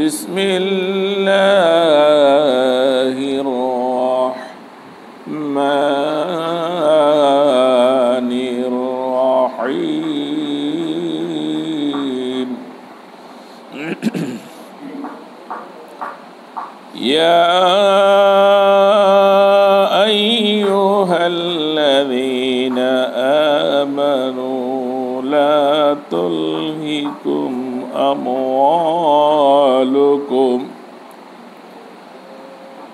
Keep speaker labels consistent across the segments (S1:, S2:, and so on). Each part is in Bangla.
S1: بسم الله الرحمن الرحيم يا أيها الذين آمنوا لا تلهكم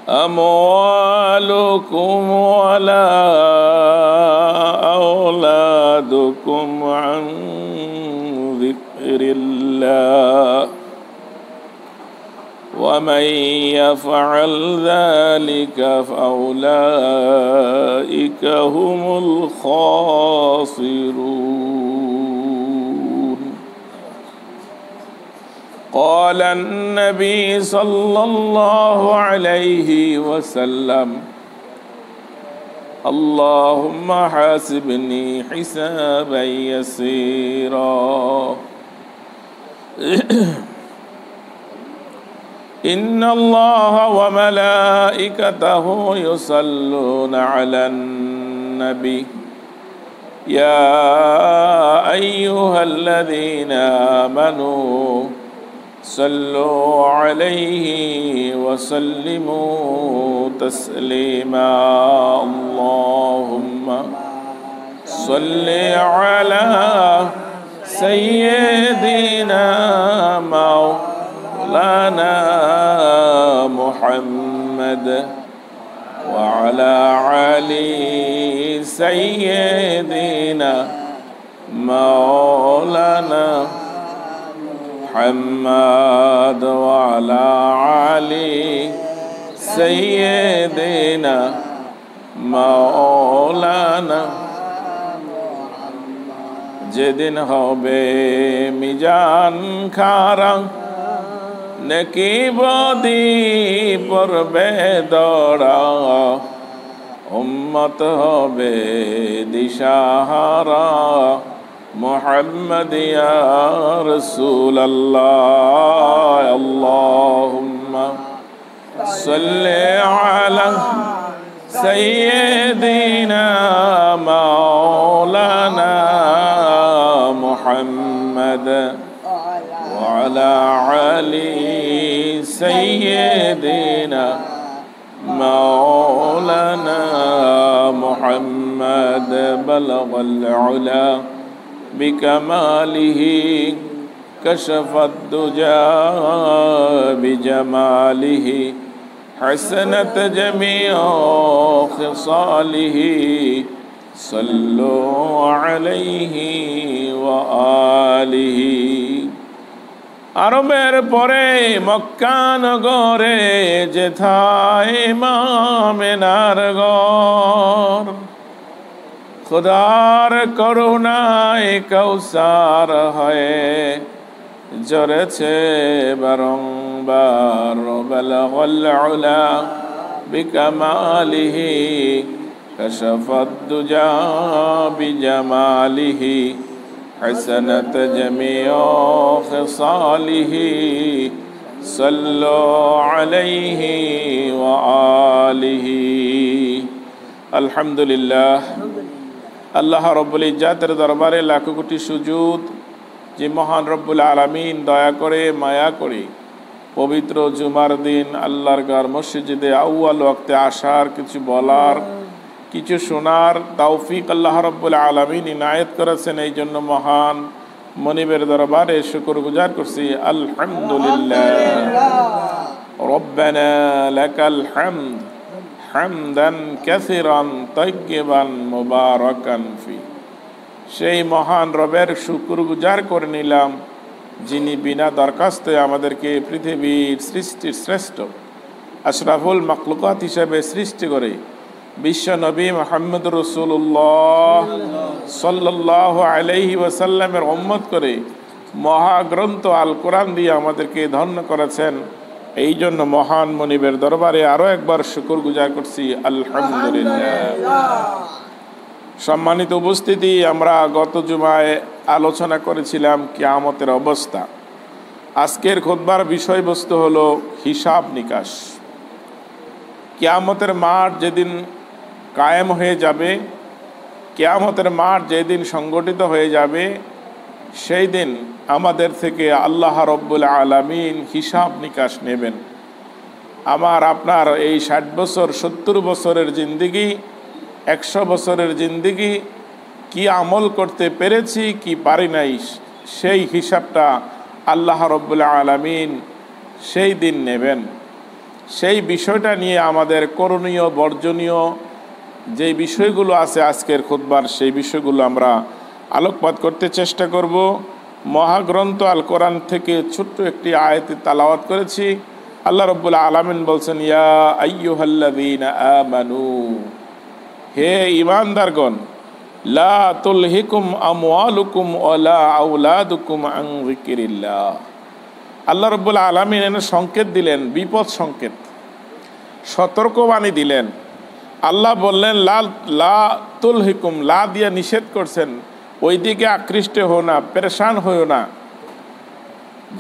S1: أموالكم ولا أولادكم عن ذكر الله ومن يفعل ذلك فأولئك هم الخاسرون. قال النبي صلى الله عليه وسلم اللهم حاسبني حسابا يسيرا إن الله وملائكته يصلون على النبي يا أيها الذين آمنوا صلوا عليه وسلموا تسليما اللهم صل على سيدنا مولانا محمد وعلى علي سيدنا مولانا محمد وعلى علي سيدنا مولانا যেদিন হবে মিজান খারা নেকি বদি পড়বে দরা উম্মত হবে দিশাহারা محمد يا رسول الله اللهم صل على سيدنا مولانا محمد وعلى علي سيدنا مولانا محمد بلغ العلا بكماله كشف الدجى بجماله حسنت جميع خصاله صلوا عليه وآله আরবের পরে মক্কা নগরে যেথায় ইমামেনার ঘর খুদার করুণায় কৌসার হয়ে ঝরেছে বারংবার বালাগাল উলা বিকামালিহি কাশাফাদ দুজা বিজামালিহি হাসানাত জামিউ খিসালিহি সাল্লু আলাইহি ওয়া আলিহি আলহামদুলিল্লাহ। আল্লাহ রব্বুল ইজ্জাতের দরবারে লাখো কোটি সুজুদ যে মহান রব্বুল আলামিন দয়া করে মায়া করে পবিত্র জুমার দিন আল্লাহর ঘর মসজিদে আউয়াল ওয়াক্তে আসার, কিছু বলার, কিছু শোনার তৌফিক আল্লাহ রব্বুল আলামিন ইনায়েত করেছেন। এই জন্য মহান মনিবের দরবারে শুকরগুজার করছি। আলহামদুলিল্লাহ রব্বানা লাকাল হামদ হামদান কাসিরান তাইয়্যিবান মুবারাকান ফি। সেই মহান রবের শুকরগুজার করে নিলাম যিনি বিনা দরখাস্তে আমাদেরকে পৃথিবীর সৃষ্টির শ্রেষ্ঠ আশরাফুল মাখলুকাত হিসেবে সৃষ্টি করে বিশ্ব নবী মুহাম্মদ রাসূলুল্লাহ সাল্লাল্লাহু আলাইহি ওয়াসাল্লামের উম্মত করে মহাগ্রন্থ আল কোরআন দিয়ে আমাদেরকে ধন্য করেছেন। এই জন্য মহান মনিবের দরবারে আরো একবার শুকরগুজার করছি। আলহামদুলিল্লাহ। সম্মানিত উপস্থিতি, আমরা গত জুমায় আলোচনা করেছিলাম কিয়ামতের অবস্থা। আজকের খুতবার বিষয়বস্তু হলো হিসাব নিকাশ। কিয়ামতের মাঠ যেদিন কায়েম হয়ে যাবে, কিয়ামতের মাঠ যেদিন সংগঠিত হয়ে যাবে, সেই দিন আমাদের থেকে আল্লাহ রব্বুল আলামিন হিসাব নিকাশ নেবেন। আমার আপনার এই 60 বছর 70 বছরের জিন্দিগি, 100 বছরের জিন্দিগি কি আমল করতে পেরেছি কি পারি নাই, সেই হিসাবটা আল্লাহ রব্বুল আলামিন সেই দিন নেবেন। সেই বিষয়টা নিয়ে আমাদের করণীয় বর্জনীয় যে বিষয়গুলো আছে আজকের খুতবার, সেই বিষয়গুলো আমরা আলোকপাত করতে চেষ্টা করব। মহাগ্রন্থ আল কোরআন থেকে ছোট্ট একটি আয়াত তালাওয়াত করেছি। আল্লাহ রব্বুল আলামিন বলছেন, ইয়া আইয়ুহাল্লাযীনা আমানু, হে ঈমানদারগণ, লা তুলহিকুম আমওয়ালুকুম ওয়ালা আওলাদুকুম আন যিকরিল্লাহ। আল্লাহ রব্বুল আলামিন এনে সংকেত দিলেন, বিপদ সংকেত, সতর্কবাণী দিলেন। আল্লাহ বললেন লা তুলহিকুম, লা দিয়ে নিষেধ করছেন, ওই দিকে আকৃষ্ট হও না, পেরেশান হইও না।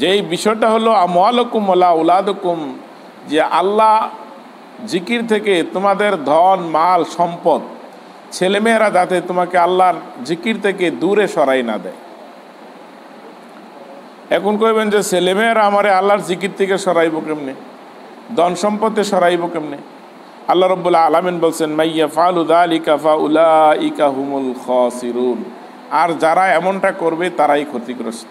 S1: যেই বিষয়টা হলো আমওয়ালুকুম ওয়ালা আওলাদুকুম, যে আল্লাহ জিকির থেকে তোমাদের ধন মাল সম্পদ ছেলেমেয়েরা যাতে তোমাকে আল্লাহর জিকির থেকে দূরে সরাই না দেয়। এখন কইবেন যে ছেলেমেয়েরা আমারে আল্লাহর জিকির থেকে সরাইব কেমনে, ধন সম্পদে সরাইব কেমনে? আল্লাহ রব্বুল আলামিন বলছেন, মাইয়া ফালু যালিকা ফাউলাইকা হুমুল খাসিরুন, আর যারা এমনটা করবে তারাই ক্ষতিগ্রস্ত।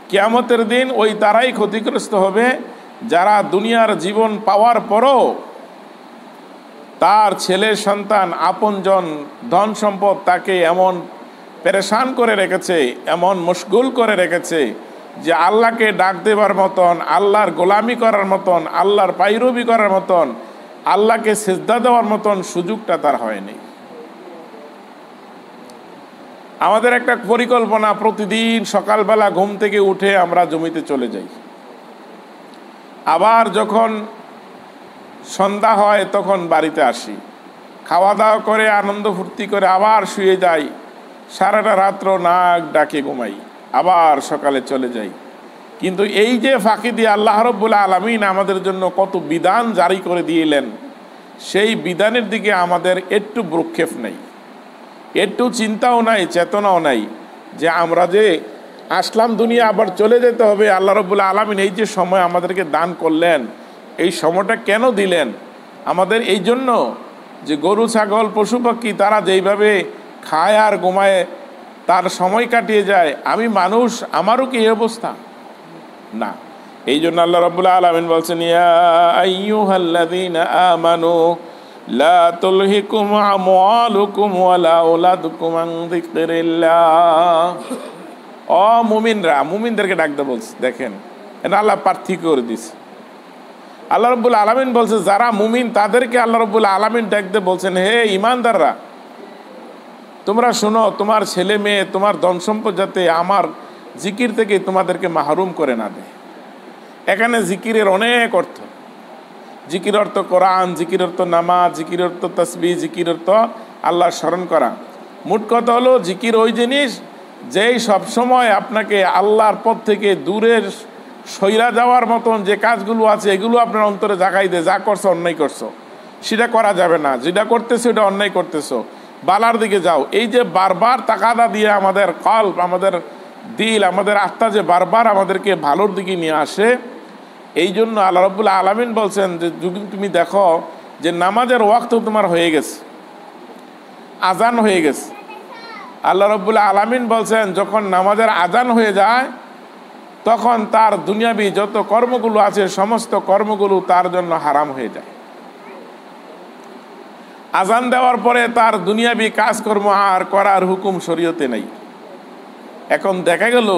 S1: কিয়ামতের দিন ওই তারাই ক্ষতিগ্রস্ত হবে যারা দুনিয়ার জীবন পাওয়ার পরও তার ছেলে সন্তান আপনজন ধন সম্পদ তাকে এমন পেরেশান করে রেখেছে, এমন মশগুল করে রেখেছে যে আল্লাহকে ডাক দেবার মতন, আল্লাহর গোলামি করার মতন, আল্লাহর পায়রবি করার মতন, আল্লাহকে সিজদা দেওয়ার মতন সুযোগটা তার হয়নি। আমাদের একটা পরিকল্পনা, প্রতিদিন সকালবেলা ঘুম থেকে উঠে আমরা জমিতে চলে যাই, আবার যখন সন্ধ্যা হয় তখন বাড়িতে আসি, খাওয়া দাওয়া করে আনন্দ ফুর্তি করে আবার শুয়ে যাই, সারাটা রাত্র নাক ডাকে ঘুমাই, আবার সকালে চলে যাই। কিন্তু এই যে ফাঁকি দিয়ে আল্লাহ রাব্বুল আলামিন আমাদের জন্য কত বিধান জারি করে দিলেন, সেই বিধানের দিকে আমাদের একটু ভ্রুক্ষেপ নেই, একটু চিন্তাও নাই, চেতনাও নাই যে আমরা যে আসলাম দুনিয়া আবার চলে যেতে হবে। আল্লাহ রাব্বুল আলামিন এই যে সময় আমাদেরকে দান করলেন, এই সময়টা কেন দিলেন? আমাদের এই জন্য যে গরু ছাগল পশু পাখি তারা যেইভাবে খায় আর ঘুমায় তার সময় কাটিয়ে যায়, আমি মানুষ, আমারও কি এই অবস্থা? না। এই জন্য আল্লাহ রাব্বুল আলামিন বলছেন, ইয়া আইয়ুহাল্লাযীনা আমানু লা তুলহিকুম আমওয়ালুকুম ওয়ালা আওলাদুকুম আন যিকরিল্লাহ। ও মুমিনরা, মুমিনদেরকে ডাকতে বলছে। দেখেন, এটা আল্লাহ পার্থক্য করে দিছে। আল্লাহ রাব্বুল আলামিন বলছে যারা মুমিন তাদেরকে আল্লাহ রাব্বুল আলামিন ডাকতে বলছেন, হে ঈমানদাররা, তোমরা শোনো, তোমার ছেলে মেয়ে তোমার ধন সম্পদ যাতে আমার জিকির থেকে তোমাদেরকে মাহরুম করে না দেয়। এখানে জিকিরের অনেক অর্থ। জিকির অর্থ কোরআন, জিকির অর্থ নামাজ, জিকির অর্থ তাসবিহ, জিকির অর্থ আল্লাহর স্মরণ করা। মোট কথা হলো জিকির ওই জিনিস যেই সবসময় আপনাকে আল্লাহর পথ থেকে দূরের সইরা যাওয়ার মতন যে কাজগুলো আছে এগুলো আপনার অন্তরে জাগাই দেয়, যা করছো অন্যায় করছো সেটা করা যাবে না, যেটা করতেছো এটা অন্যায় করতেছো, বালার দিকে যাও। এই যে বারবার তাকাদা দিয়ে আমাদের কল্প, আমাদের দিল, আমাদের আত্মা যে বারবার আমাদেরকে ভালোর দিকে নিয়ে আসে, এই জন্য আল্লাহ রাব্বুল আলামিন বলছেন যে যদি তুমি দেখো যে নামাজের ওয়াক্ত তোমার হয়ে গেছে, আজান হয়ে গেছে, আল্লাহ রাব্বুল আলামিন বলছেন যখন নামাজের আজান হয়ে যায় তখন তার দুনিয়াবি যত কর্মগুলো আছে সমস্ত কর্মগুলো তার জন্য হারাম হয়ে যায়। আজান দেওয়ার পরে তার দুনিয়াবি কাজকর্ম আর করার হুকুম শরীয়তে নেই। এখন দেখা গেল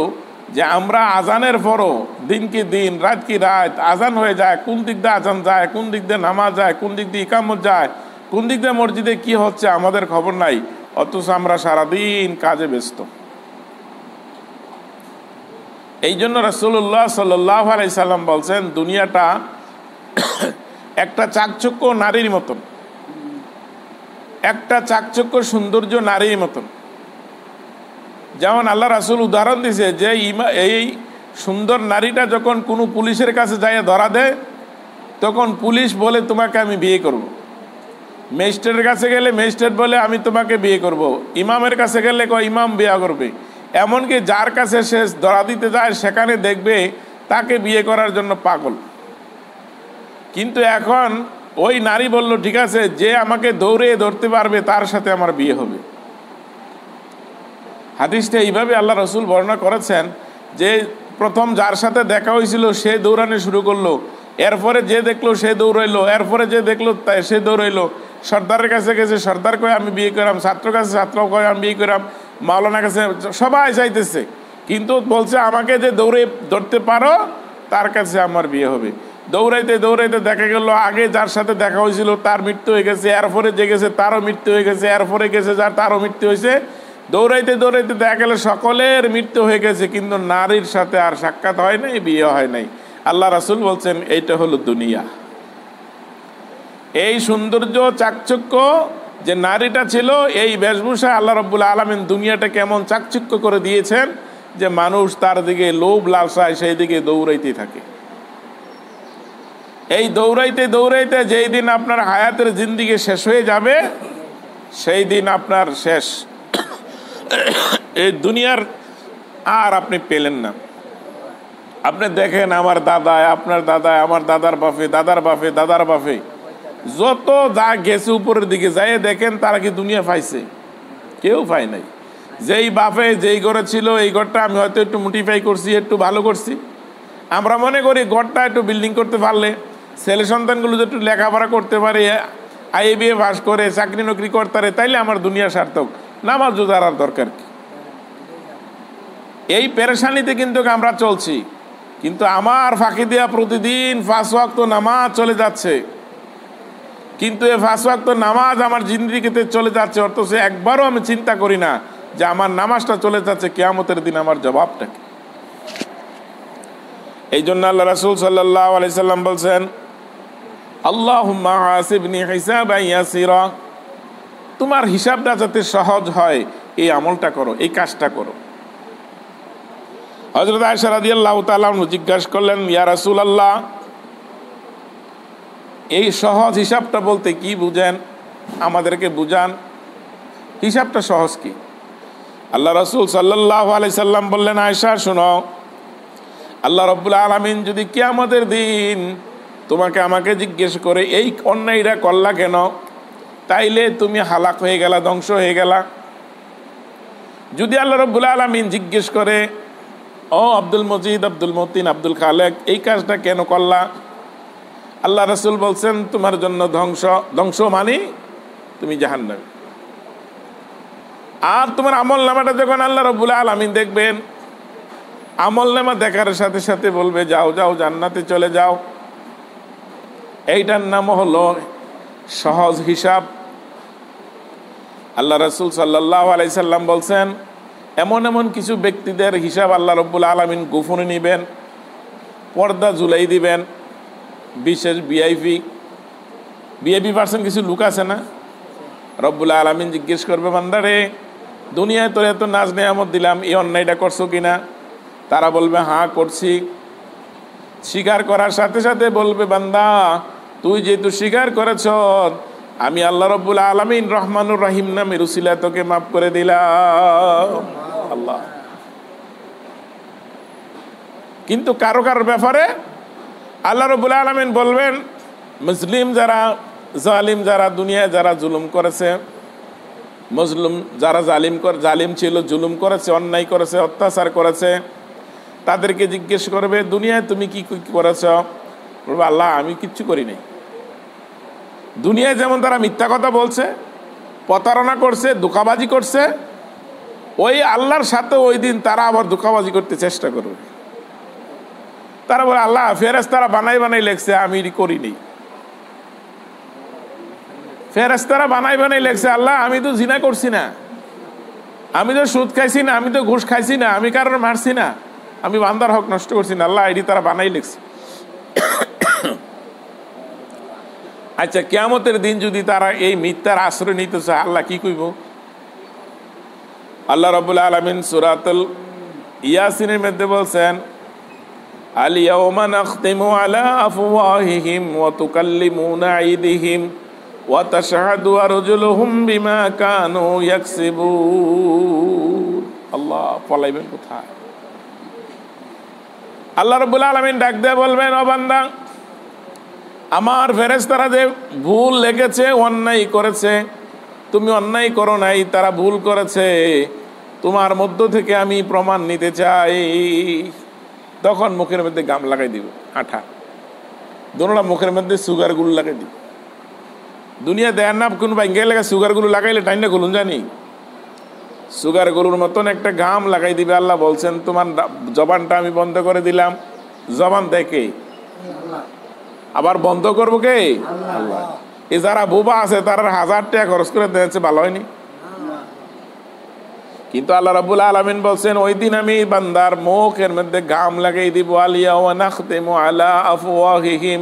S1: যে আমরা আজানের পরও দিন কি দিন, রাত কি রাত আজান হয়ে যায়, কোন দিক দিয়ে আজান যায়, কোন দিক দিয়ে নামাজ যায়, কোন দিক দিয়ে ইকামত যায়, কোন দিক দিয়ে মসজিদে কি হচ্ছে আমাদের খবর নাই, অথচ আমরা সারাদিন কাজে ব্যস্ত। এই জন্য রাসূলুল্লাহ সাল্লাল্লাহু আলাইহি সাল্লাম বলছেন দুনিয়াটা একটা চাকচক্য নারীর মতন, একটা চাকচক্য সৌন্দর্য নারীর মতন। যেমন আল্লাহ রাসূল উদাহরণ দিয়েছে যে এই সুন্দর নারীটা যখন কোনো পুলিশের কাছে যাইয়া ধরা দেয়, তখন পুলিশ বলে তোমাকে আমি বিয়ে করব। ম্যাজিস্ট্রেটের কাছে গেলে ম্যাজিস্ট্রেট বলে আমি তোমাকে বিয়ে করব। ইমামের কাছে গেলে ইমাম বিয়ে করবে। এমনকি যার কাছে সে ধরা দিতে যায় সেখানে দেখবে তাকে বিয়ে করার জন্য পাগল। কিন্তু এখন ওই নারী বলল, ঠিক আছে, যে আমাকে দৌড়ে ধরতে পারবে তার সাথে আমার বিয়ে হবে। হাদিসটা এইভাবে আল্লাহ রসুল বর্ণনা করেছেন যে প্রথম যার সাথে দেখা হয়েছিল সে দৌড়ানো শুরু করলো, এরপরে যে দেখলো সে দৌড়াইলো, এরপরে যে দেখলো সে দৌড়াইলো। সর্দারের কাছে গেছে, সর্দার কয়ে আমি বিয়ে করাম, ছাত্র কাছে ছাত্র কয়ে আমি বিয়ে করাম, মাওলানার কাছে, সবাই চাইতেছে। কিন্তু বলছে আমাকে যে ধরতে পারো তার কাছে আমার বিয়ে হবে। দৌড়াইতে দৌড়াইতে দেখা গেল আগে যার সাথে দেখা হয়েছিল তার মৃত্যু হয়ে গেছে, এরপরে যে গেছে তারও মৃত্যু হয়ে গেছে, এরপরে গেছে যার তারও মৃত্যু হয়েছে। দৌড়াইতে দৌড়াইতে দেখা গেল সকলের মৃত্যু হয়ে গেছে, কিন্তু নারীর সাথে আর সাক্ষাৎ হয় নাই, বিয়ে হয় নাই। আল্লাহ রাসূল বলছেন এইটা হলো দুনিয়া। এই সৌন্দর্য চাকচক্য যে নারীটা ছিল, এই বেশভূষা আল্লাহ রাব্বুল আলামিন দুনিয়াটা কেমন চাকচক্য করে দিয়েছেন যে মানুষ তার দিকে লোভ লালসায় সেই দিকে দৌড়াইতে থাকে। এই দৌড়াইতে দৌড়াইতে যেই দিন আপনার হায়াতের জিন্দিগি শেষ হয়ে যাবে সেই দিন আপনার শেষ। এই দুনিয়ার আর আপনি পেলেন না। আপনি দেখেন আমার দাদা, আপনার দাদা, আমার দাদার বাপে, দাদার বাপে, দাদার বাপে, যত যা গেছে উপরের দিকে যাই দেখেন তারা কি দুনিয়া পাইছে? কেউ পায় নাই। যেই বাপে যেই ঘরে ছিল এই ঘরটা আমি হয়তো একটু মডিফাই করছি, একটু ভালো করছি। আমরা মনে করি ঘরটা একটু বিল্ডিং করতে পারলে, ছেলে সন্তানগুলো যদি একটু লেখাপড়া করতে পারে, IBA পাস করে চাকরি নকরি করতে পারে, তাইলে আমার দুনিয়া সার্থক। নামাজ রোজার আর দরকার কি? এই পেরেশানিতে কিন্তু আমরা চলছি। কিন্তু আমার ফাঁকি দেওয়া প্রতিদিন 5 ওয়াক্ত নামাজ চলে যাচ্ছে, কিন্তু এই 5 ওয়াক্ত নামাজ আমার জিন্দেগিতে চলে যাচ্ছে, অথচ একবারও আমি চিন্তা করি না যে আমার নামাজটা চলে যাচ্ছে, কিয়ামতের দিন আমার জবাবটা কি। এই জন্য আল্লাহ রাসূল সাল্লাল্লাহু আলাইহি সাল্লাম বলছেন, আল্লাহুম্মা হাসিবনি হিসাবান ইয়াসিরা, তোমার হিসাবটা যাতে সহজ হয় এই আমলটা করো, এই কাজটা করো। হযরত আয়েশা রাদিয়াল্লাহু তাআলা জিজ্ঞাসা করলেন, ইয়া রাসূলুল্লাহ, এই সহজ হিসাবটা বলতে কি বুঝেন? আমাদেরকে বুঝান, হিসাবটা সহজ কি? আল্লাহ রাসূল সাল্লাল্লাহু আলাইহি সাল্লাম বললেন, আয়েশা শোনো, আল্লাহ রাব্বুল আলামিন যদি কিয়ামতের দিন তোমাকে আমাকে জিজ্ঞেস করে এই অন্যায়টা করলা কেন, তাইলে তুমি হালাক হয়ে গেলা, ধ্বংস হয়ে গেলা। যদি আল্লাহ রাব্বুল আলামিন জিজ্ঞেস করে, ও আব্দুল মজিদ, আব্দুল মতিন, আব্দুল খালেক, এই কাজটা কেন করলা, আল্লাহ রাসূল বলছেন তোমার জন্য ধ্বংস। ধ্বংস মানে তুমি জাহান্নামী। আর তোমার আমল নামাটা যখন আল্লাহ রাব্বুল আলামিন দেখবেন, আমল নামা দেখার সাথে সাথে বলবে যাও যাও জান্নাতে চলে যাও। এইটার নাম হলো সহজ হিসাব। আল্লাহ রাসূল সাল্লাল্লাহু আলাইহি সাল্লাম বলছেন, এমন এমন কিছু ব্যক্তিদের হিসাব আল্লাহ রাব্বুল আলামিন গোপনে নেবেন, পর্দা ঝুলাই দিবেন। বিশেষ ভিআইপি পার্সন কিছু লোক আছে না, রব্বুল আলামিন জিজ্ঞেস করবে, বান্দারে দুনিয়ায় তোর এত নাজ নেয়ামত দিলাম, এই অন্যায়টা করছো কিনা? তারা বলবে হ্যাঁ করছি। স্বীকার করার সাথে সাথে বলবে, বান্দা তুই যেহেতু স্বীকার করেছ, আমি আল্লাহ রব্বুল আলামিন রহমানুর রহিম নামের উসিলায় তোকে মাফ করে দিলাম। আল্লাহ। কিন্তু কারো কারোর ব্যাপারে আল্লাহ রব্বুল আলামিন বলবেন, মুসলিম যারা, জালিম যারা, দুনিয়ায় যারা জুলুম করেছে, মজলুম যারা জালিম ছিল, জুলুম করেছে, অন্যায় করেছে, অত্যাচার করেছে, তাদেরকে জিজ্ঞেস করবে দুনিয়ায় তুমি কি করেছ? বলবে আল্লাহ আমি কিচ্ছু করি নাই। দুনিয়ায় যেমন তারা মিথ্যা কথা বলছে, প্রতারণা করছে, ধোঁকাবাজি করছে, ওই আল্লাহর সাথে ওই দিন তারা আবার ধোঁকাবাজি করতে চেষ্টা করবে। তারা বলে আল্লাহ ফেরেশতারা বানাই বানাই লেখছে, আমি করিনি। ফেরেশতারা বানাই বানাই লেখছে, আল্লাহ আমি তো জিনা করছি না, আমি তো সুদ খাইছি না, আমি তো ঘুষ খাইছি না, আমি কারোর মারছি না, আমি বান্দার হক নষ্ট করছি না, আল্লাহ এটি তারা বানাই লেখছে। আচ্ছা কিয়ামতের দিন যদি তারা এই মিথ্যার আশ্রয় নিতে চায়, আল্লাহ কি কইব? আল্লাহ রাব্বুল আলামিন সূরাতুল ইয়াসিনের মধ্যে বলছেন, আল ইয়াওমা নাখতিমু আলা আফওয়াহিহিম ওয়া তুকাল্লিমুনা আইদিহিম ওয়া তাশহাদু আরজুলুহুম বিমা কানু ইয়াকসিবুন। আল্লাহ পলাইবেন কোথায়? আল্লাহ রাব্বুল আলামিন ডাক দিয়ে বলবেন, ও বান্দা, আমার ফেরেশতারা যে ভুল লেগেছে, অন্যায় করেছে, তুমি অন্যায় করো নাই, তারা ভুল করেছে, তোমার মধ্য থেকে আমি প্রমাণ নিতে চাই। তখন মুখের মধ্যে গাম লাগাই দিব, আঠা দোনোটা মুখের মধ্যে সুগার গুলো লাগাই দিব। দুনিয়া দেয়ার না কোন ভাঙ্গে লাগা সুগার গুলো লাগাইলে টাইনা গুলুন জানি, সুগার গরুর মতন একটা ঘাম লাগাই দিবে। আল্লাহ বলছেন, তোমার জবানটা আমি বন্ধ করে দিলাম। জবান দেখে আবার বন্ধ করবো কে? আল্লাহ। এই যারা বোবা আছে তারা 1000 টাকা খরচ করে দিয়েছে, ভালো হয়নি? কিন্তু আল্লাহ রাব্বুল আলামিন বলছেন, ওই দিন আমি বান্দার মুখের মধ্যে ঘাম লাগাই দিব। আলিয়া ওয়া নাখতিমু আলা আফওয়াহিহিম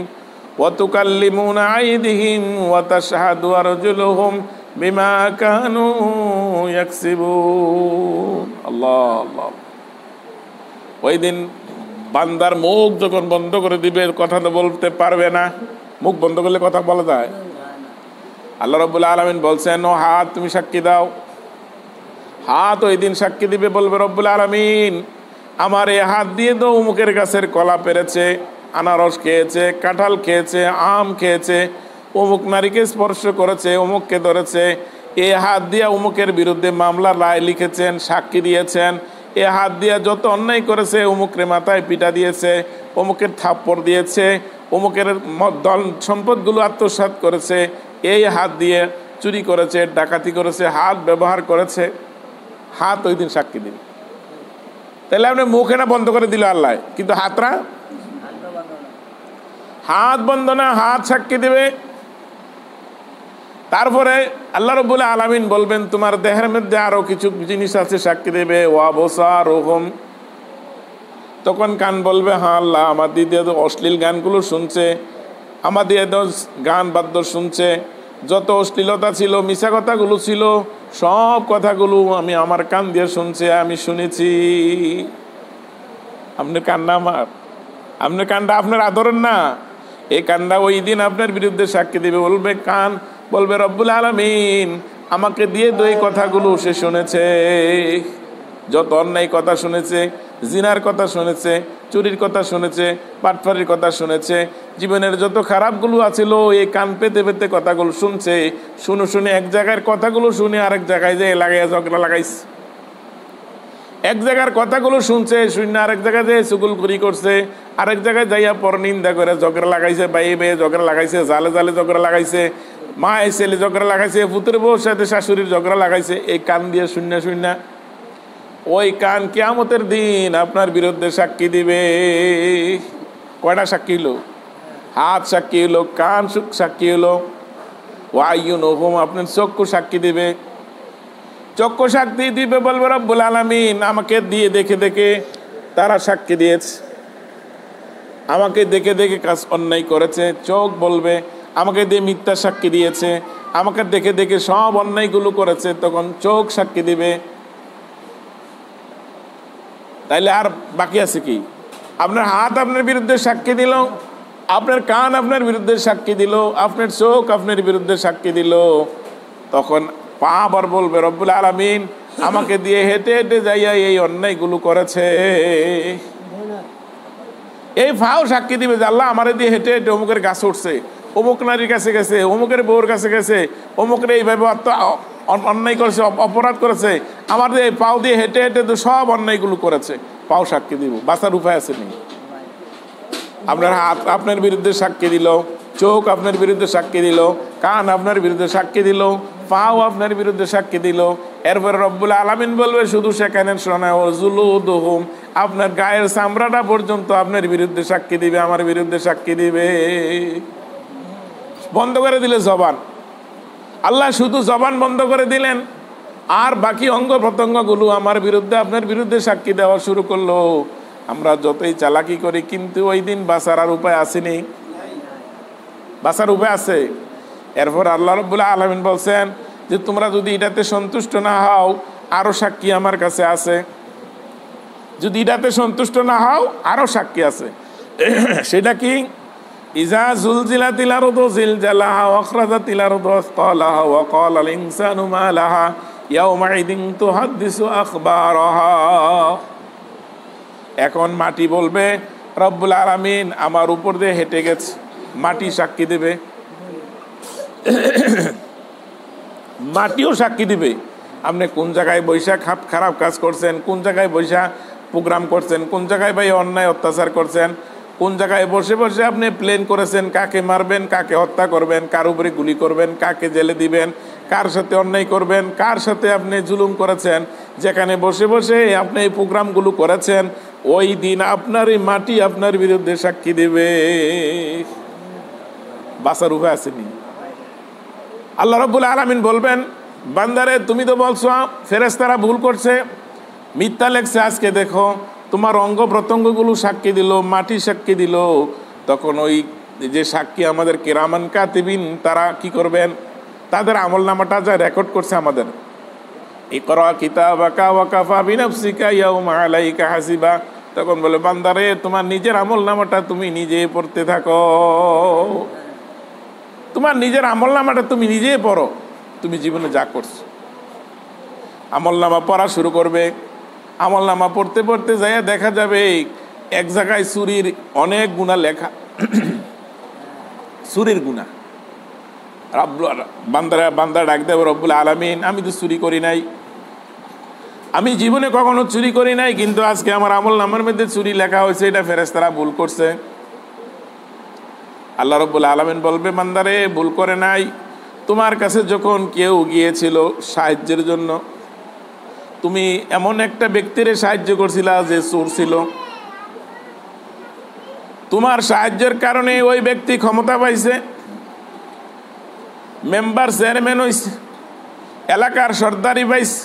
S1: ওয়া তুকাল্লিমুনা আইদিহিম ওয়া তাশহাদু আরজুলুহুম বিমা কানু ইয়াকসিবুন। আল্লাহ আল্লাহ। ওই দিন বান্দার মুখ যখন বন্ধ করে দিবে, কথা তো বলতে পারবে না। মুখ বন্ধ করলে কথা বলা যায়? আল্লাহ রাব্বুল আলামিন বলছেন, ও হাত তুমি সাক্ষী দাও। হাত ওই দিন সাক্ষী দিবে, বলবে, রব্বুল আলামিন আমার এই হাত দিয়ে তো অমুকের গাছের কলা পেরেছে, আনারস খেয়েছে, কাঁঠাল খেয়েছে, আম খেয়েছে, অমুক নারীকে স্পর্শ করেছে, অমুককে ধরেছে। এই হাত দিয়া অমুকের বিরুদ্ধে মামলা রায় লিখেছেন, সাক্ষী দিয়েছেন। এ হাত দিয়া যত অন্যায় করেছে, অমুকের মাথায় পিটা দিয়েছে, অমুকের থাপ্পড় দিয়েছে, অমুকের দল সম্পদগুলো আত্মসাৎ করেছে, এই হাত দিয়ে চুরি করেছে, ডাকাতি করেছে, হাত ব্যবহার করেছে। হাত ওই দিন সাক্ষী দিন। তাহলে আপনি মুখে না বন্ধ করে দিল আল্লাহ, কিন্তু হাতরা হাত বন্ধ না, হাত সাক্ষী দিবে। তারপরে আল্লাহ রাব্বুল আলামিন বলবেন, তোমার দেহের মধ্যে আরো কিছু জিনিস আছে, সাক্ষী দেবে। ওয়া বসারুহুম, তখন কান বলবে, হ্যাঁ আল্লাহ আমার দিয়ে তো অশ্লীল গানগুলো শুনছে, আমার দিয়ে তো গান বাদ্য শুনছে, যত অশ্লীলতা ছিল, মিশা কথাগুলো ছিল, সব কথাগুলো আমি আমার কান দিয়ে শুনছে, আমি শুনেছি। আপনার কান্না আমার, আপনার কানটা আপনার আদরের না। এই কান্না ওই দিন আপনার বিরুদ্ধে সাক্ষী দিবে। বলবে কান, বলবে রব্বুল আলামিন আমাকে দিয়ে তো এই কথাগুলো সে শুনেছে, যত অন্যায় কথা শুনেছে, জিনার কথা শুনেছে, চুরির কথা শুনেছে, পাটফারির কথা শুনেছে, জীবনের যত খারাপগুলো আছিল, এই কান পেতে পেতে কথাগুলো শুনছে। শুনে এক জায়গার কথাগুলো শুনে আরেক জায়গায় যে লাগাইয়া ঝগড়া লাগাইছে। এক জায়গার কথাগুলো শুনছে, শুনে আরেক জায়গায় যে চুগলখড়ি করছে, আরেক জায়গায় যাইয়া পর নিন্দা করে ঝগড়া লাগাইছে, বাইয়ে বেয়ে ঝগড়া লাগাইছে, জালে জালে ঝগড়া লাগাইছে, মা ছেলে ঝগড়া লাগাইছে, পুত্রের বউর সাথে শাশুড়ির ঝগড়া লাগাইছে। এই কান দিয়ে শূন্য ওই কান কিয়ামতের দিন আপনার বিরুদ্ধে সাক্ষী দিবে। কয়টা সাক্ষী হলো? হাত সাক্ষী হলো, কান সাক্ষী হলো, ওয়াইয়ুনহুম আপনার চক্ষু সাক্ষী দিবে। চক্ষু সাক্ষী দিবে, বলবে রব্বুল আলামিন আমাকে দিয়ে দেখে দেখে তারা সাক্ষী দিয়েছে, আমাকে দেখে দেখে কাজ অন্যায় করেছে। চোখ বলবে আমাকে দিয়ে মিথ্যা সাক্ষী দিয়েছে, আমাকে দেখে দেখে সব অন্যায়গুলো করেছে। তখন চোখ সাক্ষী দিবে। তাইলে আর বাকি আছে কি? আপনার হাত আপনার বিরুদ্ধে সাক্ষী দিল, আপনার কান আপনার বিরুদ্ধে সাক্ষী দিল, আপনার চোখ আপনার বিরুদ্ধে সাক্ষী দিল। তখন পা আবার বলবে রব্বুল আলামিন আমাকে দিয়ে হেঁটে হেঁটে যাইয়া এই অন্যায়গুলো করেছে। এই পাও সাক্ষী দিবে যে আল্লাহ আমারে দিয়ে হেঁটে হেঁটে অমুকের গাছ উঠছে, অমুক নারীর কাছে গেছে, অমুকের বউর কাছে গেছে, অমুকের এইভাবে অন্যায় করেছে, অপরাধ করেছে। আমার এই পাও দিয়ে হেঁটে হেঁটে তো সব অন্যায়গুলো করেছে। পাও সাক্ষী দিব, বাঁচার উপায় আছে নি? আপনার হাত আপনার বিরুদ্ধে সাক্ষী দিল, চোখ আপনার বিরুদ্ধে সাক্ষী দিল, কান আপনার বিরুদ্ধে সাক্ষী দিল, পাও আপনার বিরুদ্ধে সাক্ষী দিল। এরপরে রব্বুল আলামিন বলবে শুধু সেখানে শোনা ও জুলুদুহুম আপনার গায়ের চামড়াটা পর্যন্ত আপনার বিরুদ্ধে সাক্ষী দিবে, আমার বিরুদ্ধে সাক্ষী দিবে। বন্ধ করে দিলে জবান, আল্লাহ শুধু জবান বন্ধ করে দিলেন, আর বাকি অঙ্গ প্রত্যঙ্গগুলো আমার বিরুদ্ধে আপনার বিরুদ্ধে সাক্ষী দেওয়া শুরু করলো। আমরা যতই চালাকি করি, কিন্তু ওই দিন বাঁচার আর উপায় আসেনি। বাঁচার উপায় আছে। এরপর আল্লাহ রাব্বুল আলামিন বলছেন যে তোমরা যদি এটাতে সন্তুষ্ট না হও, আরো সাক্ষী আমার কাছে আছে। যদি এটাতে সন্তুষ্ট না হও, আরো সাক্ষী আছে। সেটা কি? ইজা জুলজিলাতিল আরদু জিলজালাহা ওয়া আখরাজাতিল আরদু আসকালাহা ওয়া ক্বালাল ইনসানু মা লাহা ইয়াওমাইদিন তুহাদ্দিসু আখবারাহা। এখন মাটি বলবে রব্বুল আলামিন আমার উপর দিয়ে হেঁটে গেছে। মাটি সাক্ষী দেবে, মাটিও সাক্ষী দিবে আপনি কোন জায়গায় বৈশা খারাপ কাজ করছেন, কোন জায়গায় বৈশা প্রোগ্রাম করছেন, কোন জায়গায় ভাই অন্যায় অত্যাচার করছেন, কোন জায়গায় বসে বসে আপনি প্ল্যান করেছেন কাকে মারবেন, কাকে হত্যা করবেন, কার উপরে গুলি করবেন, কাকে জেলে দিবেন, কার সাথে অন্যায় করবেন, কার সাথে আপনি জুলুম করেছেন, যেখানে বসে বসে আপনি এই প্রোগ্রামগুলো করেছেন, ওই দিন আপনার এই মাটি আপনার বিরুদ্ধে সাক্ষী দেবে। বাঁচার উপায় আসেনি। আল্লাহ রাব্বুল আলামিন বলবেন বান্দারে তুমি তো বলছো ফেরেশতারা ভুল করছে, মিথ্যা লেখছে, আজকে দেখো তোমার অঙ্গ প্রত্যঙ্গগুলো সাক্ষী দিল, মাটি সাক্ষী দিল। তখন ওই যে সাক্ষী আমাদের কিরামান কাতিবিন তারা কি করবেন? তাদের আমলনামাটা যা রেকর্ড করছে আমাদের, ইকরা কিতাবাকা ওয়া কাফা বিনাফসিকা ইয়াউমা আলাইকা হাসিবা, তখন বলে বান্দারে তোমার নিজের আমলনামাটা তুমি নিজে পড়তে থাকো, তোমার নিজের আমলনামাটা তুমি নিজেই পড়ো, তুমি জীবনে যা করছো। আমলনামা পড়া শুরু করবে, আমলনামা পড়তে পড়তে যাইয়া দেখা যাবে এক জায়গায় চুরির অনেক গুনাহ লেখা, চুরির গুনাহ। বান্দা ডাক দেবে রব্বুল আলামিন আমি তো চুরি করি নাই, আমি জীবনে কখনো চুরি করি নাই, কিন্তু আজকে আমার আমলনামার মধ্যে চুরি লেখা হয়েছে, এটা ফেরেশতারা ভুল করছে। আল্লাহ রাব্বুল আলামিন বলবে বান্দারে ভুল করে নাই, তোমার কাছে যখন কেউ গিয়েছিল সাহায্যের জন্য, তুমি এমন একটা ব্যক্তিরে সাহায্য করছিলা যে চোর ছিল, তোমার সাহায্যের কারণে ওই ব্যক্তি ক্ষমতা পাইছে, মেম্বার চেয়ারম্যান হয়েছে, এলাকার সর্দারি পাইছে,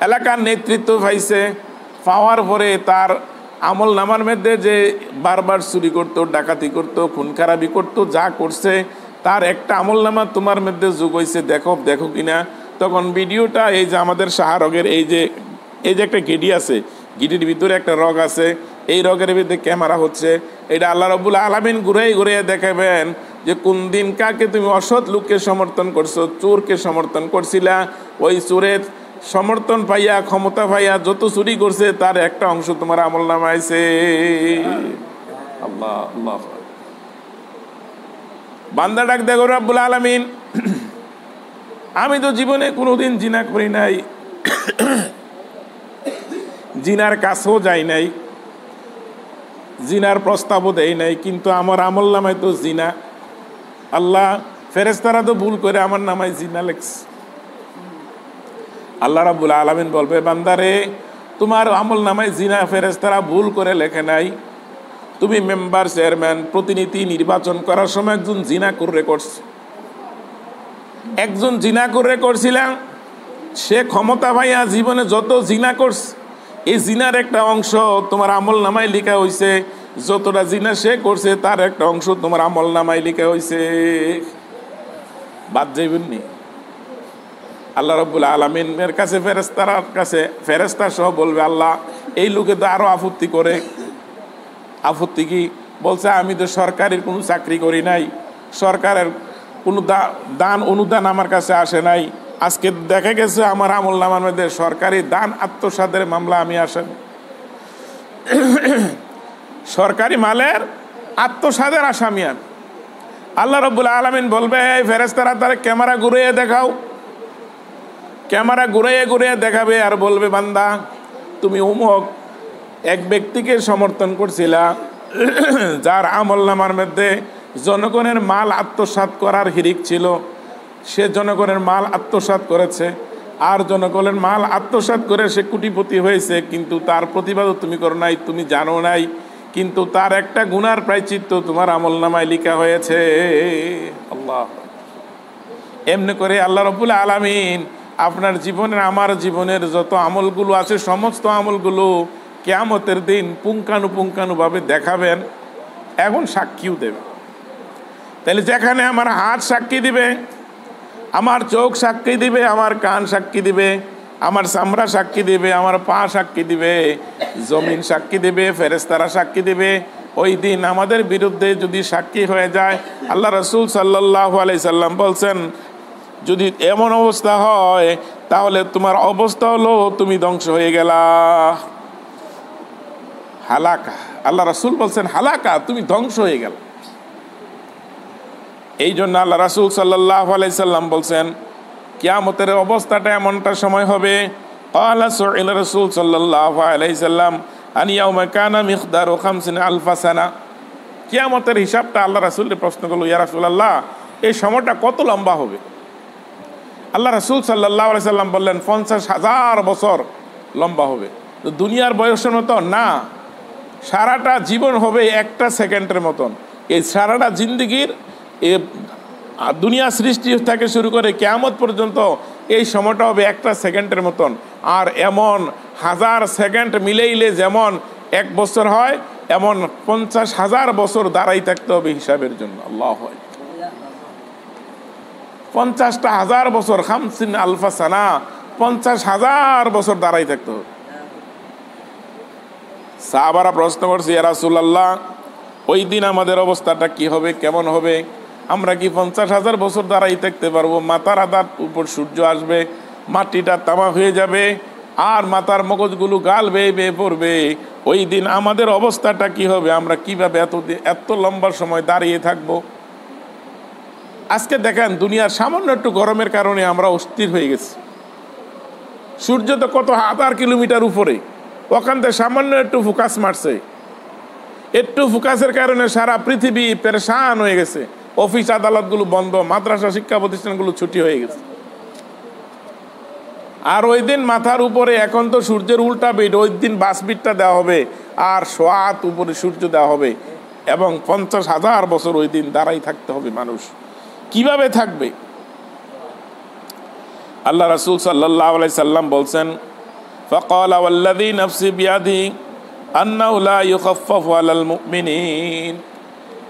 S1: এলাকার নেতৃত্ব পাইছে, পাওয়ার পরে তার আমল নামার মধ্যে যে বারবার চুরি করতো, ডাকাতি করতো, খুন খারাপি করতো, যা করছে তার একটা আমল নামা তোমার মধ্যে যোগ হয়েছে, দেখো কিনা। তখন ভিডিওটা এই যে আমাদের শাহরগের এই যে একটা গিডি আছে, গিডির ভিতরে একটা রগ আছে, এই রগের ভিতরে ক্যামেরা হচ্ছে, এটা আল্লাহ রাব্বুল আলামিন ঘুরাই দেখাবেন যে কোন দিন কাকে তুমি অসৎ লোককে সমর্থন করছো, চোরকে সমর্থন করছিলা, ওই চোরের সমর্থন পাইয়া ক্ষমতা পাইয়া যত চুরি করছে তার একটা অংশ তোমার আমল নামায় আইছে। আল্লাহ আল্লাহ। বান্দা ডাক দেখো রাব্বুল আলামিন আমি তো জীবনে কোনোদিন জিনা করি নাই, জিনার কাছেও যাই নাই, জিনার প্রস্তাবও দেয় নাই, কিন্তু আমার আমল নামায় তো জিনা। আল্লাহ ফেরেশতারা তো ভুল করে আমার নামায় জিনা লেখছে। আল্লাহ রাব্বুল আলামিন বলবে বান্দারে তোমার আমল নামায় জিনা ফেরেশতারা ভুল করে লেখে নাই, তুমি মেম্বার চেয়ারম্যান প্রতিনিধি নির্বাচন করার সময় একজন জিনা করে করছে, একজন জিনা করে করছিলাম, সে ক্ষমতা পাইয়া জীবনে যত জিনা করছে এই জিনার একটা অংশ তোমার আমল নামায় লেখা হয়েছে, যতটা জিনা সে করছে তার একটা অংশ তোমার আমল নামায় লেখা হয়েছে। বাদ যাইবেন নি? আল্লাহ রাব্বুল আলামিনের কাছে ফেরেশতা সহ বলবে আল্লাহ এই লোকে তো আরো আপত্তি করে। আপত্তি কি? বলছে আমি তো সরকারের কোনো চাকরি করি নাই, সরকারের কোনো দান অনুদান আমার কাছে আসে নাই, আজকে দেখা গেছে আমার আমল নামার মধ্যে সরকারি দান আত্মসাতের মামলা আমি আসেন, সরকারি মালের আত্মসাতের আসামি আমি। আল্লাহ রাব্বুল আলামিন বলবে এই ফেরেশতারা তার ক্যামেরা ঘুরিয়ে দেখাও, ক্যামেরা ঘুরিয়ে দেখাবে আর বলবে বান্দা তুমি অমুক এক ব্যক্তিকে সমর্থন করছিলা যার আমল নামার মধ্যে জনগণের মাল আত্মসাৎ করার হিরিক ছিল, সে জনগণের মাল আত্মসাৎ করেছে, আর জনগণের মাল আত্মসাৎ করে সে কোটিপতি হয়েছে, কিন্তু তার প্রতিবাদও তুমি করো নাই, তুমি জানো নাই, কিন্তু তার একটা গুনার প্রায়শ্চিত্ত তোমার আমল নামায় লেখা হয়েছে। আল্লাহ এমনি করে আল্লাহ রাব্বুল আলামিন আপনার জীবনের আমার জীবনের যত আমলগুলো আছে সমস্ত আমলগুলো কিয়ামতের দিন পুঙ্খানুপুঙ্খানুভাবে দেখাবেন, এখন সাক্ষীও দেবে। তাহলে যেখানে আমার হাত সাক্ষী দিবে, আমার চোখ সাক্ষী দিবে, আমার কান সাক্ষী দিবে, আমার চামড়া সাক্ষী দিবে, আমার পা সাক্ষী দিবে, জমিন সাক্ষী দিবে, ফেরেশতারা সাক্ষী দিবে, ওই দিন আমাদের বিরুদ্ধে যদি সাক্ষী হয়ে যায়, আল্লাহ রাসূল সাল্লাল্লাহু আলাইহি সাল্লাম বলছেন, যদি এমন অবস্থা হয় তাহলে তোমার অবস্থা হলো তুমি ধ্বংস হয়ে গেলা। হালাকা, আল্লাহ রাসূল বলছেন হালাকা, তুমি ধ্বংস হয়ে গেল। এই জন্য আল্লাহ রাসূল সাল্লাল্লাহু আলাইহি সাল্লাম বলছেন কিয়ামতের অবস্থাটা এমনটা সময় হবে। ক্বালা সুইলা রাসূল সাল্লাল্লাহু আলাইহি সাল্লাম আন ইয়াউমা কানা মিকদারু 50,000 সানা। কিয়ামতের হিসাবটা আল্লাহ রাসূলের প্রশ্ন করলো, ইয়া রাসূলুল্লাহ এই সময়টা কত লম্বা হবে? আল্লাহ রাসূল সাল্লাল্লাহু আলাইহি সাল্লাম বললেন 50,000 বছর লম্বা হবে। তো দুনিয়ার বয়সের মতো না, সারাটা জীবন হবে একটা সেকেন্ডের মতন। এই সারাটা জিন্দেগির দুনিয়া সৃষ্টি থেকে শুরু করে কিয়ামত পর্যন্ত এই সময়টা হবে একটা সেকেন্ডের মতন। আর এমন 1000 সেকেন্ড মিলেইলে যেমন 1 বছর হয়, এমন 50,000 বছর দাঁড়াই থাকতে হবে হিসাবের জন্য। আল্লাহু আকবার। 50,000 বছর, 50,000 সানা, 50,000 বছর দাঁড়াই থাকতে হবে। সাহাবারা প্রশ্ন করছে, ইয়া রাসূলুল্লাহ ওই দিন আমাদের অবস্থাটা কি হবে, কেমন হবে? আমরা কি 50,000 বছর দাঁড়াই থাকতে পারবো? মাথার আধার উপর সূর্য আসবে, মাটিটা তামা হয়ে যাবে, আর মাথার মগজগুলো গাল বেয়ে বেয়ে পড়বে। ওই দিন আমাদের অবস্থাটা কি হবে? আমরা কিভাবে এত লম্বা সময় দাঁড়িয়ে থাকবো? আজকে দেখেন দুনিয়ার সামান্য একটু গরমের কারণে আমরা অস্থির হয়ে গেছি। সূর্য তো কত 1000 কিলোমিটার উপরে, ওখান থেকে সামান্য একটু ফোকাস মারছে, একটু ফোকাসের কারণে সারা পৃথিবী পেরেশান হয়ে গেছে। অফিস আদালতগুলো বন্ধ, মাদ্রাসা শিক্ষা প্রতিষ্ঠানগুলো ছুটি হয়ে গেছে। আর ওই দিন মাথার উপরে, এখন তো সূর্যের উল্টা পিঠ, ওই দিন বাসপিঠটা দেওয়া হবে আর সোয়াত উপরে সূর্য দেওয়া হবে, এবং 50,000 বছর ওই দিন দাঁড়াই থাকতে হবে মানুষ। কিভাবে থাকবে? আল্লাহ রাসূল সাল্লাল্লাহু আলাইহি সাল্লাম বলছেন, ফাকালা ওয়াল্লাযী নাফসি বিয়াদিহি আন্নাহু লা ইউখাফফাফু আলাল মুমিনিন।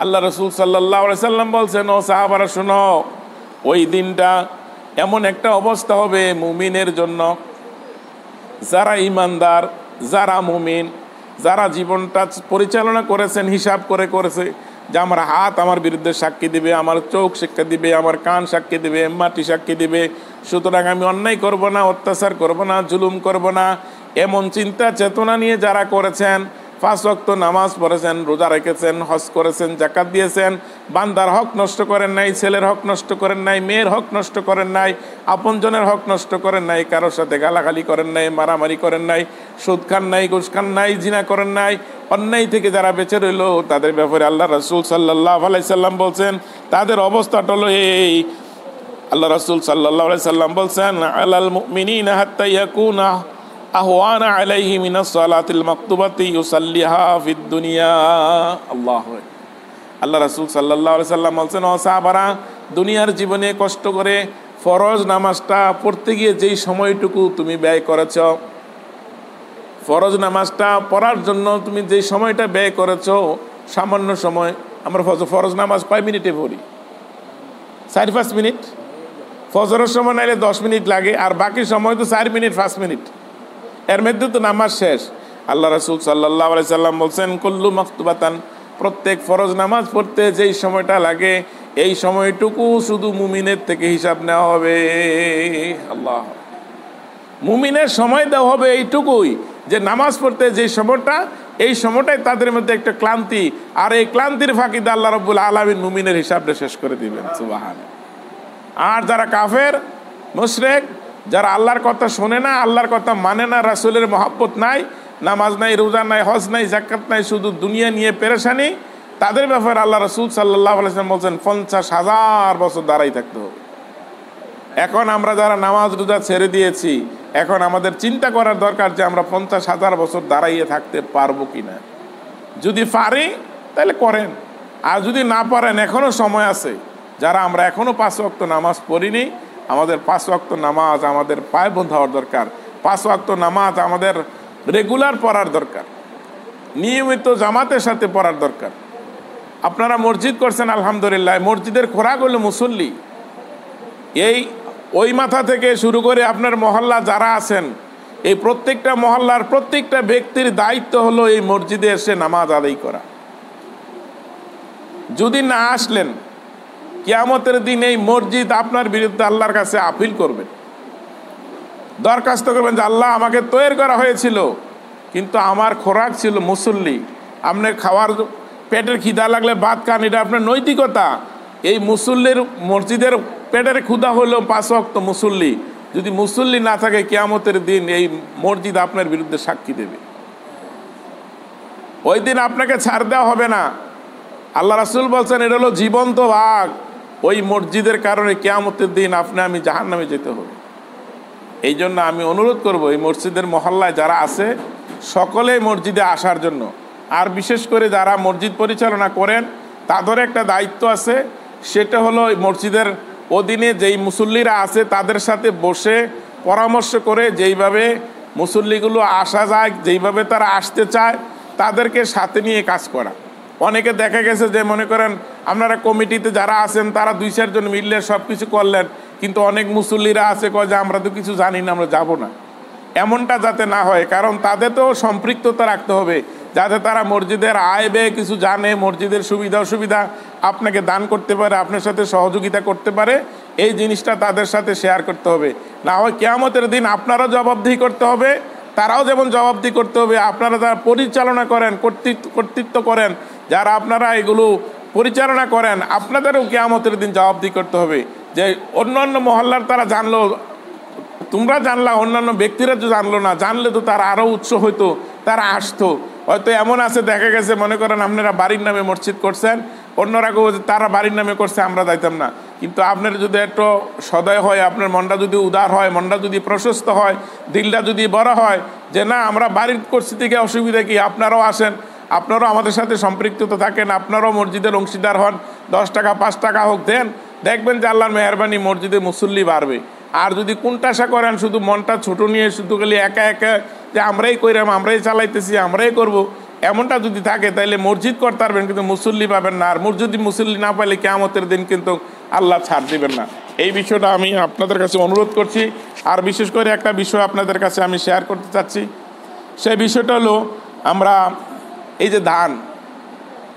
S1: আল্লাহ রাসূল সাল্লাল্লাহু আলাইহি সাল্লাম বলছেন, ও সাহাবারা শোনো, ওই দিনটা এমন একটা অবস্থা হবে মুমিনের জন্য, যারা ইমানদার, যারা মুমিন, যারা জীবনটা পরিচালনা করেছেন, হিসাব করে করেছে যে আমার হাত আমার বিরুদ্ধে সাক্ষী দিবে, আমার চোখ সাক্ষী দিবে, আমার কান সাক্ষী দিবে, মাটি সাক্ষী দিবে, সুতরাং আমি অন্যায় করব না, অত্যাচার করব না, জুলুম করব না, এমন চিন্তা চেতনা নিয়ে যারা করেছেন, 5 ওয়াক্ত নামাজ পড়েছেন, রোজা রেখেছেন, হজ করেছেন, যাকাত দিয়েছেন, বান্দার হক নষ্ট করেন নাই, ছেলের হক নষ্ট করেন নাই, মেয়ের হক নষ্ট করেন নাই, আপনজনের হক নষ্ট করেন নাই, কারোর সাথে গালাগালি করেন নাই, মারামারি করেন নাই, সুদ খান নাই, ঘুষ খান নাই, জিনা করেন নাই, অন্যায় থেকে যারা বেঁচে রইল, তাদের ব্যাপারে আল্লাহ রাসূল সাল্লাল্লাহু আলাইহি সাল্লাম বলছেন তাদের অবস্থাটা হলো এই। আল্লাহ রাসূল সাল্লাল্লাহু আলাইহি সাল্লাম বলছেন, আলাল মুমিনিনা হাত্তা ইয়াকুনা আহওয়ানা আলাইহি মিনাস সালাতিল মাকতুবাতি ইউসাল্লিহা ফিদ দুনিয়া। আল্লাহু আকবার। আল্লাহ রাসূল সাল্লাল্লাহু আলাইহি সাল্লাম বলছেন, ও সাহাবারা, দুনিয়ার জীবনে কষ্ট করে ফরজ নামাজটা পড়তে গিয়ে যেই সময়টুকু তুমি ব্যয় করেছ, ফরজ নামাজটা পড়ার জন্য তুমি যেই সময়টা ব্যয় করেছ, সামান্য সময়। আমরা ফরজ নামাজ কয় মিনিটে পড়ি? 4-5 মিনিট। ফজরের সময় নাইলে 10 মিনিট লাগে, আর বাকি সময় তো 4 মিনিট 5 মিনিট, এর মধ্যে তো নামাজ শেষ। আল্লাহ রাসূল সাল্লাল্লাহু আলাইহি সাল্লাম বলছেন, কুল্লু মাকতুবাতান, প্রত্যেক ফরজ নামাজ পড়তে যেই সময়টা লাগে, এই সময়টুকু শুধু মুমিনের থেকে হিসাব নেওয়া হবে। আল্লাহ, মুমিনের সময় দেওয়া হবে এইটুকুই, যে নামাজ পড়তে যে সময়টা, এই সময়টাই তাদের মধ্যে একটা ক্লান্তি, আর এই ক্লান্তির ফাঁকিতে আল্লাহ রাব্বুল আলামিন মুমিনের হিসাবটা শেষ করে দিবেন। সুবহানাল্লাহ। আর যারা কাফের, মুশরিক, যারা আল্লাহর কথা শোনে না, আল্লাহর কথা মানে না, রাসূলের মহব্বত নাই, নামাজ নাই, রোজা নাই, হজ নাই, যাকাত নাই, শুধু দুনিয়া নিয়ে পেরেশানি, তাদের ব্যাপারে আল্লাহ রাসূল সাল্লাল্লাহু আলাইহি ওয়াসাল্লাম বলছেন 50,000 বছর দাঁড়াই থাকতে হবে। এখন আমরা যারা নামাজ রোজা ছেড়ে দিয়েছি, এখন আমাদের চিন্তা করার দরকার যে আমরা 50,000 বছর দাঁড়াইয়ে থাকতে পারবো কিনা। যদি পারি তাহলে করেন, আর যদি না পারেন এখনো সময় আছে। যারা আমরা এখনো 5 ওয়াক্ত নামাজ পড়িনি, আমাদের 5 ওয়াক্ত নামাজ আমাদের পায়ে বন্ধ হওয়ার দরকার। 5 ওয়াক্ত নামাজ আমাদের রেগুলার পড়ার দরকার, নিয়মিত জামাতের সাথে পড়ার দরকার। আপনারা মসজিদ করছেন, আলহামদুলিল্লাহ, মসজিদের খোরাক হলো মুসল্লি। ওই মাথা থেকে শুরু করে আপনার মহল্লা যারা আছেন, এই প্রত্যেকটা মহল্লার প্রত্যেকটা ব্যক্তির দায়িত্ব হলো এই মসজিদে এসে নামাজ আদায় করা। যদি না আসলেন, কিয়ামতের দিন এই মসজিদ আপনার বিরুদ্ধে আল্লাহর কাছে আপিল করবে, দরখাস্ত করবেন যে আল্লাহ আমাকে তৈরি করা হয়েছিল, কিন্তু আমার খোরাক ছিল মুসল্লি, আপনার খাওয়ার পেটের খিদা লাগলে ভাত খান, এটা আপনার নৈতিকতা। এই মুসল্লির মসজিদের পেটের ক্ষুধা হলো 5 ওয়াক্ত মুসল্লি, যদি মুসল্লি না থাকে কিয়ামতের দিন এই মসজিদ আপনার বিরুদ্ধে সাক্ষী দেবে। ওই দিন আপনাকে ছাড় দেওয়া হবে না। আল্লাহ রাসূল বলছেন এটা হলো জীবন্ত বাঘ, ওই মসজিদের কারণে কিয়ামতের দিন আপনি আমি জাহান্নামে যেতে হবে। এই জন্য আমি অনুরোধ করব এই মসজিদের মহল্লায় যারা আছে সকলে মসজিদে আসার জন্য। আর বিশেষ করে যারা মসজিদ পরিচালনা করেন তাদের একটা দায়িত্ব আছে, সেটা হলো মসজিদের অধীনে যেই মুসল্লিরা আছে তাদের সাথে বসে পরামর্শ করে যেইভাবে মুসল্লিগুলো আসা যায়, যেইভাবে তারা আসতে চায় তাদেরকে সাথে নিয়ে কাজ করা। অনেকে দেখা গেছে যে মনে করেন আপনারা কমিটিতে যারা আছেন তারা 2-4 জন মিললে সব কিছু করলেন, কিন্তু অনেক মুসল্লিরা আছে কয় যে আমরা তো কিছু জানি না, আমরা যাব না। এমনটা যাতে না হয়, কারণ তাদের তো সম্পৃক্ততা রাখতে হবে, যাতে তারা মসজিদের আয় ব্যয় কিছু জানে, মসজিদের সুবিধা অসুবিধা আপনাকে দান করতে পারে, আপনার সাথে সহযোগিতা করতে পারে, এই জিনিসটা তাদের সাথে শেয়ার করতে হবে। না হয় কিয়ামতের দিন আপনারাও জবাবদিহি করতে হবে, তারাও যেমন জবাবদিহি করতে হবে। আপনারা যারা পরিচালনা করেন, কর্তৃত্ব করেন, যারা আপনারা এগুলো পরিচালনা করেন, আপনাদেরও কিয়ামতের দিন জবাবদিহি করতে হবে। যে অন্যান্য মহল্লার তারা জানলো, তোমরা জানলা, অন্যান্য ব্যক্তিরা তো জানলো না, জানলে তো তারা আরও উৎস হইতো, তারা আসতো। হয়তো এমন আছে দেখা গেছে মনে করেন আপনারা বাড়ির নামে মসজিদ করছেন, অন্যরা তারা বাড়ির নামে করছে, আমরা যাইতাম না। কিন্তু আপনার যদি একটু সদয় হয়, আপনার মনটা যদি উদার হয়, মনটা যদি প্রশস্ত হয়, দিলটা যদি বড় হয় যে না আমরা বাড়ির করছি থেকে অসুবিধা কি, আপনারাও আসেন, আপনারাও আমাদের সাথে সম্পৃক্ততা থাকেন, আপনারাও মসজিদের অংশীদার হন, 10 টাকা 5 টাকা হোক দেন, দেখবেন যে আল্লাহর মেহেরবানি মসজিদে মুসল্লি বাড়বে। আর যদি কোনটাশা করেন শুধু মনটা ছোট নিয়ে শুধু খালি একা একা যে আমরাই কইরাম, আমরাই চালাইতেছি, আমরাই করব, এমনটা যদি থাকে তাহলে মসজিদ করতে পারবেন কিন্তু মুসল্লি পাবেন না। আর যদি মুসল্লি না পাইলে কিয়ামতের দিন কিন্তু আল্লাহ ছাড় দিবেন না। এই বিষয়টা আমি আপনাদের কাছে অনুরোধ করছি। আর বিশেষ করে একটা বিষয় আপনাদের কাছে আমি শেয়ার করতে চাচ্ছি, সেই বিষয়টা হলো আমরা এই যে ধান,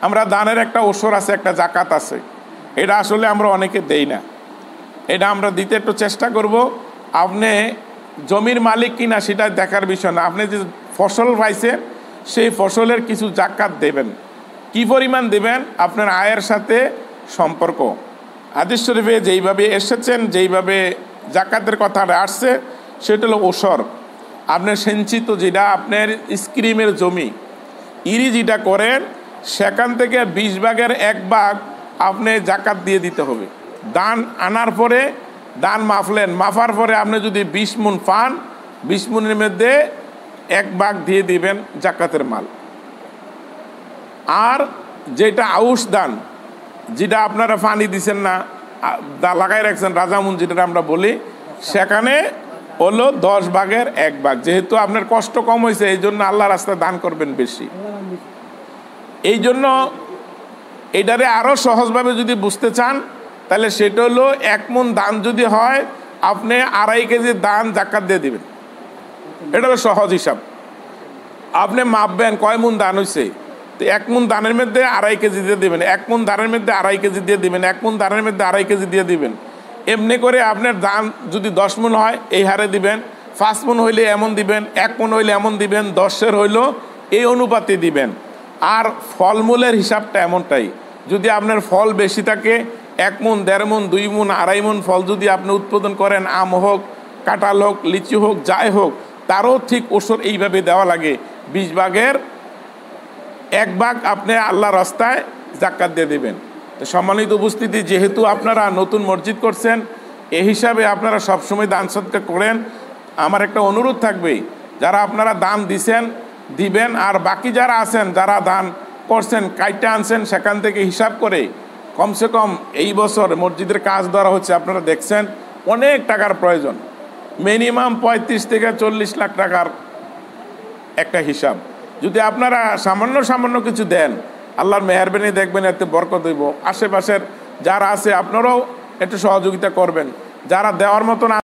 S1: আমরা ধানের একটা ওসর আছে, একটা জাকাত আছে, এটা আসলে আমরা অনেকে দেই না, এটা আমরা দিতে একটু চেষ্টা করব। আপনি জমির মালিক কিনা সেটা দেখার বিষয় না, আপনি যে ফসল পাইছেন সেই ফসলের কিছু জাকাত দেবেন। কি পরিমাণ দেবেন আপনার আয়ের সাথে সম্পর্ক। হাদিস শরীফে যেইভাবে এসেছেন, যেইভাবে জাকাতের কথাটা আসছে সেটা হলো ওসর। আপনার সিঞ্চিত যেটা আপনার স্ক্রিমের জমি, ইরি যেটা করেন সেখান থেকে 20 ভাগের 1 ভাগ আপনি জাকাত দিয়ে দিতে হবে। দান আনার পরে দান মাফলেন, মাফার পরে আপনি যদি 20 মণ পান, 20 মণের মধ্যে 1 ভাগ দিয়ে দিবেন জাকাতের মাল। আর যেটা আউশ দান, যেটা আপনারা পানি দিচ্ছেন না, লাগাই রাখছেন রাজামুন যেটা আমরা বলি, সেখানে হলো 10 ভাগের 1 ভাগ। যেহেতু আপনার কষ্ট কম হয়েছে এই জন্য আল্লাহ রাস্তায় দান করবেন বেশি। এই জন্য এটারে আরও সহজভাবে যদি বুঝতে চান তাহলে সেটা হলো 1 মণ দান যদি হয় আপনি 2.5 কেজি দান জাকাত দিয়ে দিবেন। এটা হলো সহজ হিসাব। আপনি মাপবেন কয় মণ দান হয়েছে, তো 1 মণ দানের মধ্যে 2.5 কেজি দিয়ে দিবেন, 1 মণ দানের মধ্যে 2.5 কেজি দিয়ে দিবেন, 1 মণ দানের মধ্যে 2.5 কেজি দিয়ে দিবেন। এমনি করে আপনার দান যদি 10 মণ হয় এই হারে দিবেন, 5 মণ হইলে এমন দিবেন, 1 মণ হইলে এমন দিবেন, 10-এর হইলো এই অনুপাতে দিবেন। আর ফলমূলের হিসাবটা এমনটাই, যদি আপনার ফল বেশি থাকে 1 মণ, 1.5 মণ, 2 মণ, 2.5 মণ ফল যদি আপনি উৎপাদন করেন, আম হোক, কাঁঠাল হোক, লিচু হোক, যাই হোক, তারও ঠিক ওসর এইভাবে দেওয়া লাগে। 20 ভাগের 1 ভাগ আপনি আল্লাহর রাস্তায় জাকাত দিয়ে দেবেন। তো সম্মানিত উপস্থিতি, যেহেতু আপনারা নতুন মসজিদ করছেন এই হিসাবে আপনারা সবসময় দান সদকা করেন। আমার একটা অনুরোধ থাকবে, যারা আপনারা দান দিছেন দিবেন, আর বাকি যারা আছেন যারা দান করছেন কাইটা আনছেন সেখান থেকে হিসাব করে কমসে কম এই বছর মসজিদের কাজ ধরা হচ্ছে, আপনারা দেখছেন অনেক টাকার প্রয়োজন, মিনিমাম 35 থেকে 40 লাখ টাকার একটা হিসাব। যদি আপনারা সামান্য সামান্য কিছু দেন আল্লাহর মেহেরবানি দেখবেন এতে বরকত হইব। আশেপাশের যারা আছে আপনারাও একটু সহযোগিতা করবেন, যারা দেওয়ার মতন